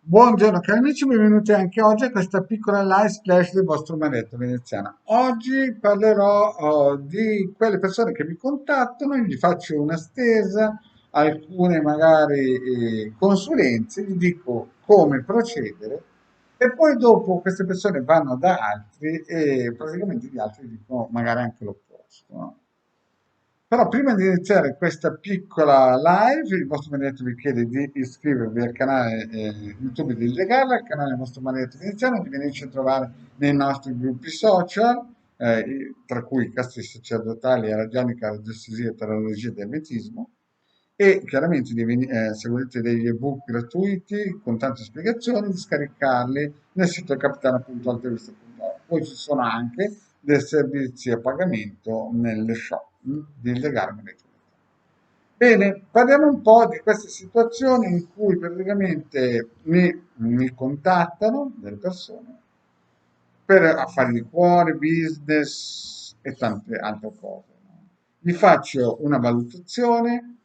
Buongiorno cari amici, benvenuti anche oggi a questa piccola live splash del vostro maretto veneziano. Oggi parlerò di quelle persone che mi contattano, gli faccio una stesa, alcune magari consulenze, gli dico come procedere e poi dopo queste persone vanno da altri e praticamente gli altri dicono magari anche l'opposto, no? Però prima di iniziare questa piccola live, il vostro maledetto vi chiede di iscrivervi al canale YouTube di Illegale, al canale del vostro maledetto veneziano, di venirci a trovare nei nostri gruppi social, tra cui casti sacerdotali, aragionica, radiestesia, tarologia e diabetismo. E chiaramente se volete degli ebook gratuiti con tante spiegazioni, di scaricarli nel sito capitano.altavista.it. Poi ci sono anche dei servizi a pagamento nelle shop di Legarmi. Bene, parliamo un po' di queste situazioni in cui praticamente mi contattano delle persone per affari di cuore, business e tante altre cose, no? Gli faccio una valutazione,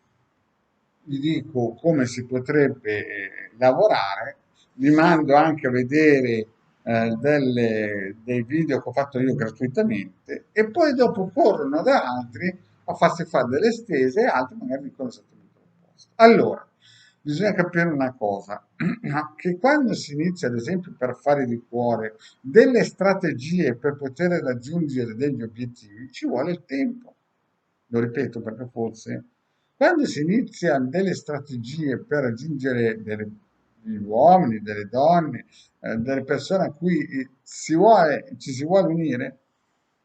gli dico come si potrebbe lavorare, gli mando anche a vedere dei video che ho fatto io gratuitamente e poi dopo corrono da altri a farsi fare delle stese e altri magari dicono esattamente l'opposto. Allora, bisogna capire una cosa, che quando si inizia ad esempio per affari di cuore delle strategie per poter raggiungere degli obiettivi, ci vuole il tempo. Lo ripeto perché forse quando si inizia delle strategie per raggiungere degli uomini, delle donne, delle persone a cui ci si vuole unire,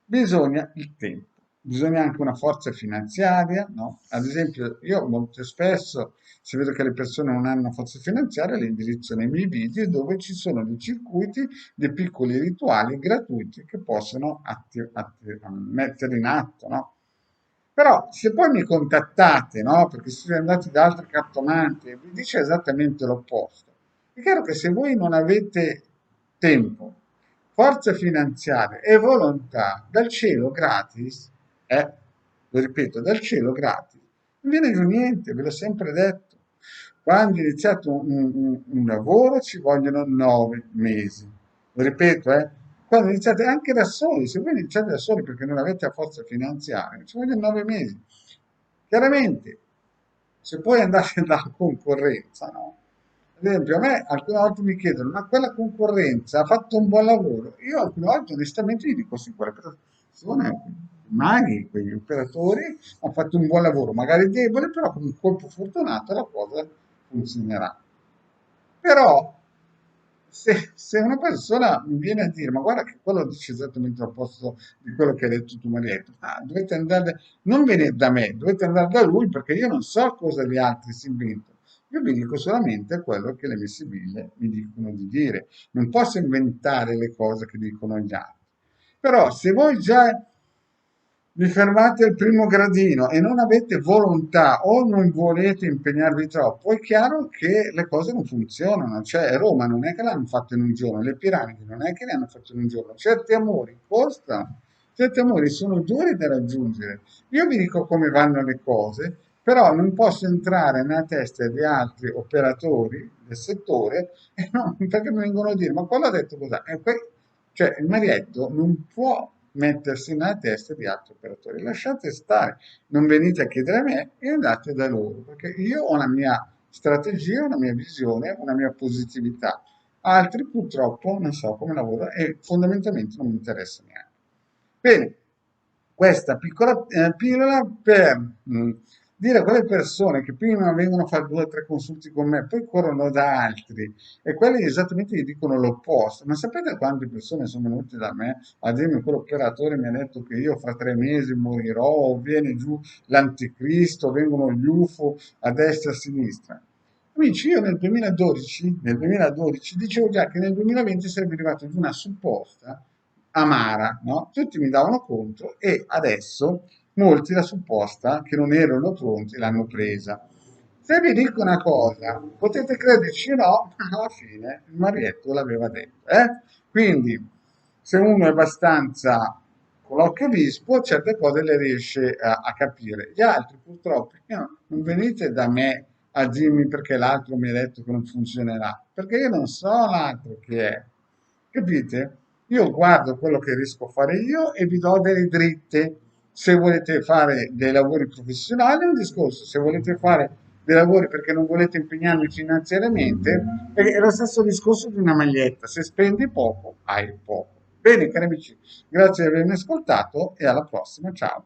bisogna il tempo. Bisogna anche una forza finanziaria, no? Ad esempio, io molto spesso, se vedo che le persone non hanno una forza finanziaria, le indirizzo nei miei video dove ci sono dei circuiti, dei piccoli rituali gratuiti che possono mettere in atto, no? Però se poi mi contattate, no? Perché siete andati da altri cartomanti e vi dice esattamente l'opposto. È chiaro che se voi non avete tempo, forza finanziaria e volontà dal cielo gratis, lo ripeto, dal cielo gratis, non viene giù niente, ve l'ho sempre detto. Quando iniziate un lavoro ci vogliono 9 mesi. Lo ripeto, quando iniziate anche da soli, se voi iniziate da soli perché non avete la forza finanziaria, ci vogliono 9 mesi. Chiaramente, se poi andate dalla concorrenza, no? Ad esempio, a me alcune volte mi chiedono, ma quella concorrenza ha fatto un buon lavoro? Io alcune volte onestamente gli dico sì, quelle persone, i maghi, quegli operatori, hanno fatto un buon lavoro, magari debole, però con un colpo fortunato la cosa funzionerà. Però se una persona mi viene a dire, ma guarda che quello dice esattamente l'opposto di quello che hai detto tu, Marietto, dovete andare, non venire da me, dovete andare da lui perché io non so cosa gli altri si inventano. Io vi dico solamente quello che le mie sibille mi dicono di dire. Non posso inventare le cose che dicono gli altri. Però se voi già vi fermate al primo gradino e non avete volontà o non volete impegnarvi troppo, è chiaro che le cose non funzionano. Cioè, Roma non è che l'hanno fatto in un giorno, le piramidi non è che le hanno fatte in un giorno. Certi amori costano, certi amori sono duri da raggiungere. Io vi dico come vanno le cose, però non posso entrare nella testa di altri operatori del settore e non, perché mi vengono a dire, ma quello ha detto cos'è? Cioè, il marietto non può mettersi nella testa di altri operatori. Lasciate stare, non venite a chiedere a me e andate da loro, perché io ho una mia strategia, una mia visione, una mia positività. Altri purtroppo non so come lavorano e fondamentalmente non mi interessa neanche. Bene, questa piccola pillola per dire a quelle persone che prima vengono a fare 2 o 3 consulti con me, poi corrono da altri e quelli esattamente gli dicono l'opposto. Ma sapete quante persone sono venute da me a dirmi quell'operatore mi ha detto che io fra 3 mesi morirò, viene giù l'anticristo, vengono gli UFO a destra e a sinistra. Amici, io nel 2012 dicevo già che nel 2020 sarebbe arrivato di una supposta amara, no? Tutti mi davano contro e adesso molti la supposta che non erano pronti l'hanno presa. Se vi dico una cosa, potete crederci o no, ma alla fine il Marietto l'aveva detto, eh? Quindi, se uno è abbastanza con l'occhio vispo, certe cose le riesce a capire. Gli altri, purtroppo, non venite da me a dirmi perché l'altro mi ha detto che non funzionerà, perché io non so l'altro chi è, capite? Io guardo quello che riesco a fare io e vi do delle dritte. Se volete fare dei lavori professionali è un discorso, se volete fare dei lavori perché non volete impegnarvi finanziariamente, è lo stesso discorso di una maglietta, se spendi poco, hai poco. Bene, cari amici, grazie di avermi ascoltato e alla prossima, ciao.